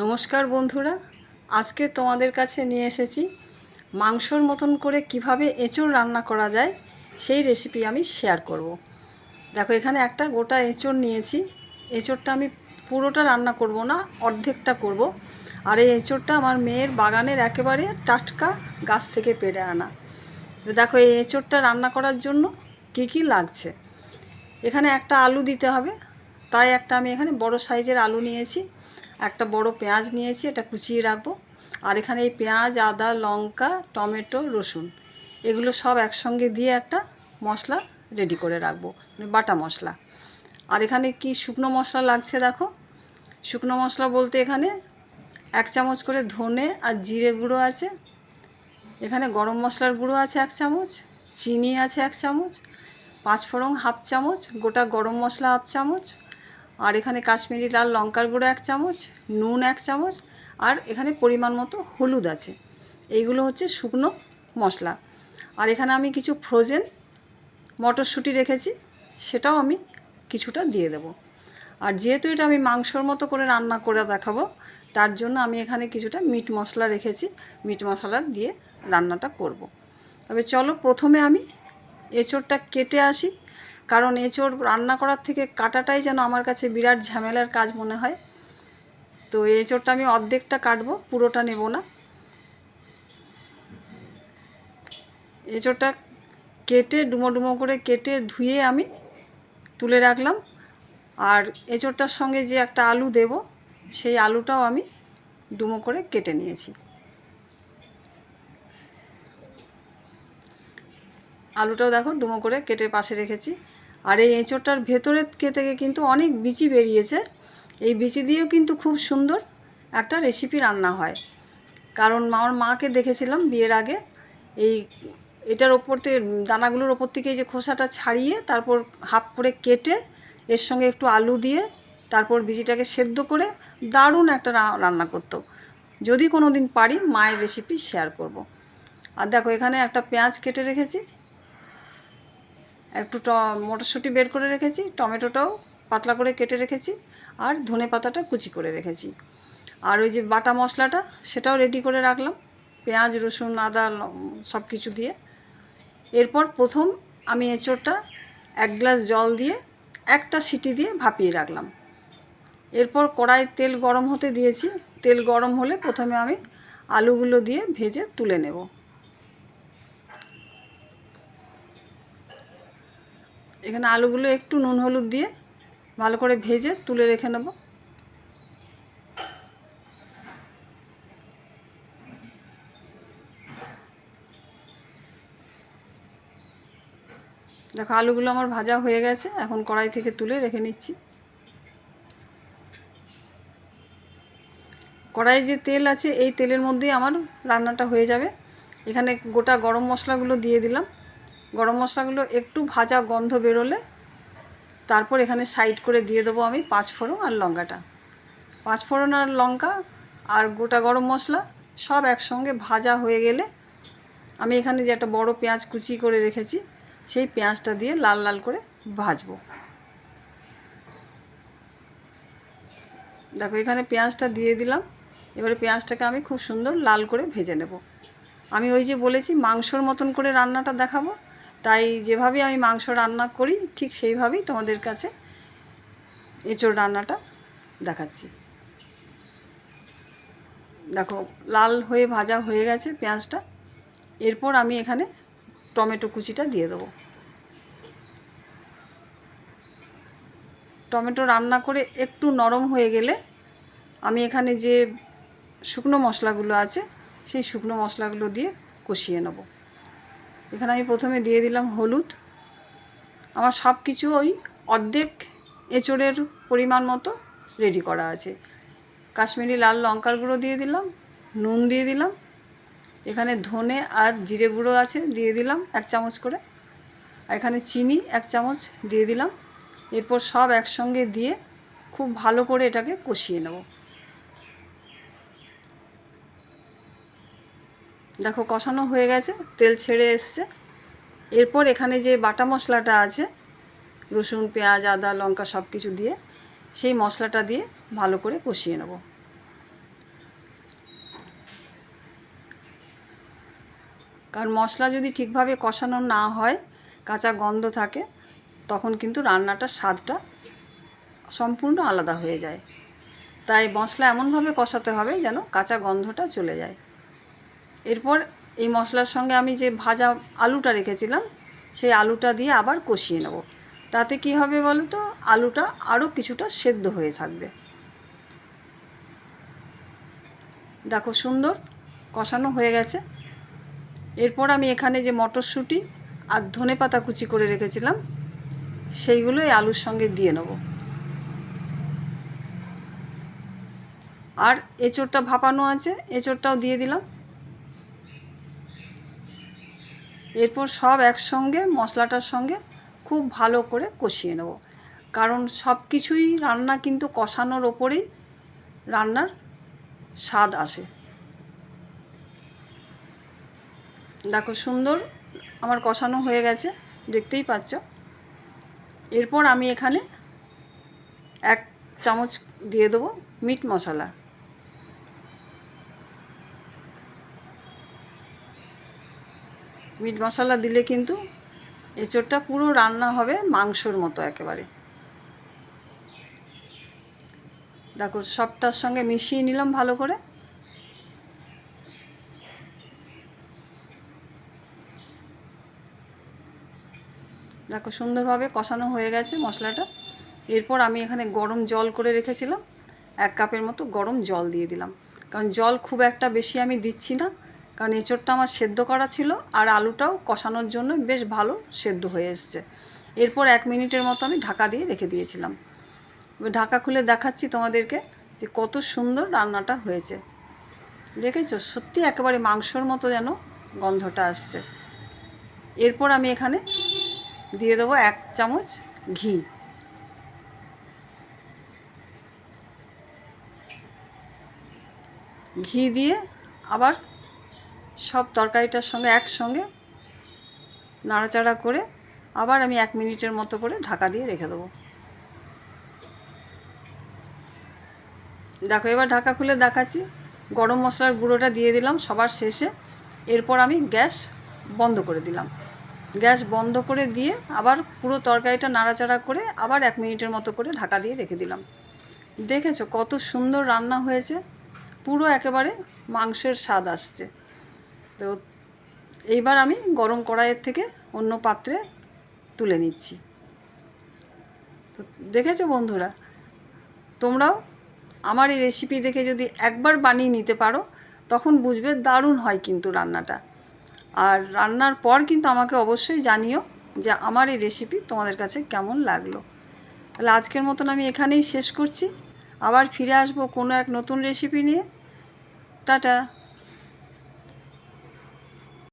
নমস্কার বন্ধুরা, আজকে তোমাদের কাছে নিয়ে এসেছি মাংসর মতন করে কিভাবে এঁচোড় রান্না করা যায় সেই রেসিপি আমি শেয়ার করব। দেখো, এখানে একটা গোটা এঁচোড় নিয়েছি। এঁচোড়টা আমি পুরোটা রান্না করব না, অর্ধেকটা করব। আর এই এঁচোড়টা আমার মেয়ের বাগানের একেবারে টাটকা গাছ থেকে পেড়ে আনা। তো দেখো, এই এঁচোড়টা রান্না করার জন্য কি কি লাগছে। এখানে একটা আলু দিতে হবে, তাই আমি এখানে বড় সাইজের আলু নিয়েছি। একটা বড় পেঁয়াজ নিয়েছি, এটা কুচিয়ে রাখবো। আর এখানে এই পেঁয়াজ, আদা, লঙ্কা, টমেটো, রসুন এগুলো সব একসঙ্গে দিয়ে একটা মশলা রেডি করে রাখবো, মানে বাটা মশলা। আর এখানে কি শুকনো মশলা লাগছে দেখো। শুকনো মশলা বলতে এখানে 1 চামচ করে ধনে আর জিরে গুঁড়ো আছে। এখানে গরম মশলার গুঁড়ো আছে 1 চামচ, চিনি আছে 1 চামচ, 5 ফোড়ন 1/2 চামচ, গোটা গরম মশলা 1/2 চামচ, আর এখানে কাশ্মীরি লাল লঙ্কার গুঁড়ো 1 চামচ, নুন 1 চামচ, আর এখানে পরিমাণ মতো হলুদ আছে। এইগুলো হচ্ছে শুকনো মশলা। আর এখানে আমি কিছু ফ্রোজেন মটরশুঁটি রেখেছি, সেটাও আমি কিছুটা দিয়ে দেব। আর যেহেতু এটা আমি মাংসর মতো করে রান্না করে দেখাবো, তার জন্য আমি এখানে কিছুটা মিট মশলা রেখেছি। মিট মশলা দিয়ে রান্নাটা করব। তবে চলো, প্রথমে আমি এঁচোড়টা কেটে আসি, কারণ এঁচোড় রান্না করার থেকে কাটাটাই যেন আমার কাছে বিরাট ঝামেলার কাজ মনে হয়। তো এঁচোড়টা আমি অর্ধেকটা কাটবো, পুরোটা নেব না। এঁচোড়টা কেটে ডুমো ডুমো করে কেটে ধুয়ে আমি তুলে রাখলাম। আর এঁচোড়টার সঙ্গে যে একটা আলু দেব, সেই আলুটাও আমি ডুমো করে কেটে নিয়েছি। আলুটাও দেখো ডুমো করে কেটে পাশে রেখেছি। আর এই এঁচোড়টার ভেতরের থেকে কিন্তু অনেক বিচি বেরিয়েছে। এই বিচি দিয়েও কিন্তু খুব সুন্দর একটা রেসিপি রান্না হয়। কারণ আমার মাকে দেখেছিলাম বিয়ের আগে, এটার ওপর থেকে দানাগুলোর ওপর থেকে এই যে খোসাটা ছাড়িয়ে তারপর হাফ করে কেটে এর সঙ্গে একটু আলু দিয়ে তারপর বিচিটাকে সেদ্ধ করে দারুণ একটা রান্না করতো। যদি কোনো দিন পারি মায়ের রেসিপি শেয়ার করব। আর দেখো, এখানে একটা পেঁয়াজ কেটে রেখেছি, একটু মটরশুঁটি বের করে রেখেছি, টমেটোটাও পাতলা করে কেটে রেখেছি, আর ধনে পাতাটা কুচি করে রেখেছি। আর ওই যে বাটা মশলাটা, সেটাও রেডি করে রাখলাম, পেঁয়াজ, রসুন, আদা সব কিছু দিয়ে। এরপর প্রথম আমি এঁচোড়টা 1 গ্লাস জল দিয়ে একটা সিটি দিয়ে ভাপিয়ে রাখলাম। এরপর কড়াই তেল গরম হতে দিয়েছি। তেল গরম হলে প্রথমে আমি আলুগুলো দিয়ে ভেজে তুলে নেব। এখানে আলুগুলো একটু নুন হলুদ দিয়ে ভালো করে ভেজে তুলে রেখে নেব। দেখো, আলুগুলো আমার ভাজা হয়ে গেছে, এখন কড়াই থেকে তুলে রেখে নিচ্ছি। কড়াইয়ে যে তেল আছে, এই তেলের মধ্যেই আমার রান্নাটা হয়ে যাবে। এখানে গোটা গরম মশলাগুলো দিয়ে দিলাম। গরম মশলাগুলো একটু ভাজা গন্ধ বেরোলে তারপর এখানে সাইড করে দিয়ে দেবো আমি 5 ফোড়ন আর লঙ্কাটা। 5 ফোড়ন আর লঙ্কা আর গোটা গরম মশলা সব একসঙ্গে ভাজা হয়ে গেলে আমি এখানে যে একটা বড় পেঁয়াজ কুচি করে রেখেছি, সেই পেঁয়াজটা দিয়ে লাল লাল করে ভাজবো। দেখো, এখানে পেঁয়াজটা দিয়ে দিলাম। এবারে পেঁয়াজটাকে আমি খুব সুন্দর লাল করে ভেজে নেব। আমি ওই যে বলেছি মাংসর মতন করে রান্নাটা দেখাবো, তাই যেভাবে আমি মাংস রান্না করি ঠিক সেইভাবেই তোমাদের কাছে এঁচোড় রান্নাটা দেখাচ্ছি। দেখো, লাল হয়ে ভাজা হয়ে গেছে পেঁয়াজটা। এরপর আমি এখানে টমেটো কুচিটা দিয়ে দেবো। টমেটো রান্না করে একটু নরম হয়ে গেলে আমি এখানে যে শুকনো মশলাগুলো আছে, সেই শুকনো মশলাগুলো দিয়ে কষিয়ে নেব। এখানে আমি প্রথমে দিয়ে দিলাম হলুদ। আমার সব কিছু ওই অর্ধেক এঁচোড়ের পরিমাণ মতো রেডি করা আছে। কাশ্মীরি লাল লঙ্কার গুঁড়ো দিয়ে দিলাম, নুন দিয়ে দিলাম, এখানে ধনে আর জিরে গুঁড়ো আছে দিয়ে দিলাম 1 চামচ করে, আর এখানে চিনি 1 চামচ দিয়ে দিলাম। এরপর সব একসঙ্গে দিয়ে খুব ভালো করে এটাকে কষিয়ে নেব। দেখো, কষানো হয়ে গেছে, তেল ছেড়ে এসছে। এরপর এখানে যে বাটা মশলাটা আছে, রসুন, পেঁয়াজ, আদা, লঙ্কা সব কিছু দিয়ে, সেই মশলাটা দিয়ে ভালো করে কষিয়ে নেব। কারণ মশলা যদি ঠিকভাবে কষানো না হয়, কাঁচা গন্ধ থাকে, তখন কিন্তু রান্নাটার স্বাদটা সম্পূর্ণ আলাদা হয়ে যায়। তাই মশলা এমনভাবে কষাতে হবে যেন কাঁচা গন্ধটা চলে যায়। এরপর এই মশলার সঙ্গে আমি যে ভাজা আলুটা রেখেছিলাম, সেই আলুটা দিয়ে আবার কষিয়ে নেব। তাতে কি হবে বলো তো, আলুটা আরও কিছুটা সেদ্ধ হয়ে থাকবে। দেখো সুন্দর কষানো হয়ে গেছে। এরপর আমি এখানে যে মটরশুঁটি আর ধনেপাতা কুচি করে রেখেছিলাম, সেইগুলো এই আলুর সঙ্গে দিয়ে নেব। আর এঁচোড়টা ভাপানো আছে, এঁচোড়টাও দিয়ে দিলাম। এরপর সব একসঙ্গে মশলাটার সঙ্গে খুব ভালো করে কষিয়ে নেব। কারণ সব কিছুই রান্না কিন্তু কষানোর ওপরেই রান্নার স্বাদ আসে। দেখো সুন্দর আমার কষানো হয়ে গেছে, দেখতেই পাচ্ছ। এরপর আমি এখানে 1 চামচ দিয়ে দেবো মিট মশলা। মিট মশলা দিলে কিন্তু এঁচোড়টা পুরো রান্না হবে মাংসর মতো একেবারে। দেখো সবটার সঙ্গে মিশিয়ে নিলাম ভালো করে। দেখো সুন্দরভাবে কষানো হয়ে গেছে মশলাটা। এরপর আমি এখানে গরম জল করে রেখেছিলাম, 1 কাপের মতো গরম জল দিয়ে দিলাম। কারণ জল খুব একটা বেশি আমি দিচ্ছি না, কারণ এঁচোড়টা আমার সেদ্ধ করা ছিল আর আলুটাও কষানোর জন্য বেশ ভালো সেদ্ধ হয়ে এসছে। এরপর 1 মিনিটের মতো আমি ঢাকা দিয়ে রেখে দিয়েছিলাম। ঢাকা খুলে দেখাচ্ছি তোমাদেরকে যে কত সুন্দর রান্নাটা হয়েছে। দেখেছো, সত্যি একেবারে মাংসর মতো যেন গন্ধটা আসছে। এরপর আমি এখানে দিয়ে দেবো 1 চামচ ঘি। ঘি দিয়ে আবার সব তরকারিটার সঙ্গে একসঙ্গে নাড়াচাড়া করে আবার আমি 1 মিনিটের মতো করে ঢাকা দিয়ে রেখে দেবো। দেখো এবার ঢাকা খুলে দেখাচ্ছি। গরম মশলার গুঁড়োটা দিয়ে দিলাম সবার শেষে। এরপর আমি গ্যাস বন্ধ করে দিলাম। গ্যাস বন্ধ করে দিয়ে আবার পুরো তরকারিটা নাড়াচাড়া করে আবার 1 মিনিটের মতো করে ঢাকা দিয়ে রেখে দিলাম। দেখেছো কত সুন্দর রান্না হয়েছে, পুরো একেবারে মাংসের স্বাদ আসছে। তো এইবার আমি গরম কড়াইয়ের থেকে অন্য পাত্রে তুলে নিচ্ছি। তো দেখেছো বন্ধুরা, তোমরাও আমার এই রেসিপি দেখে যদি একবার বানিয়ে নিতে পারো, তখন বুঝবে দারুণ হয় কিন্তু রান্নাটা। আর রান্নার পর কিন্তু আমাকে অবশ্যই জানিও যে আমার এই রেসিপি তোমাদের কাছে কেমন লাগলো। তাহলে আজকের মতন আমি এখানেই শেষ করছি। আবার ফিরে আসবো কোনো এক নতুন রেসিপি নিয়ে। টাটা।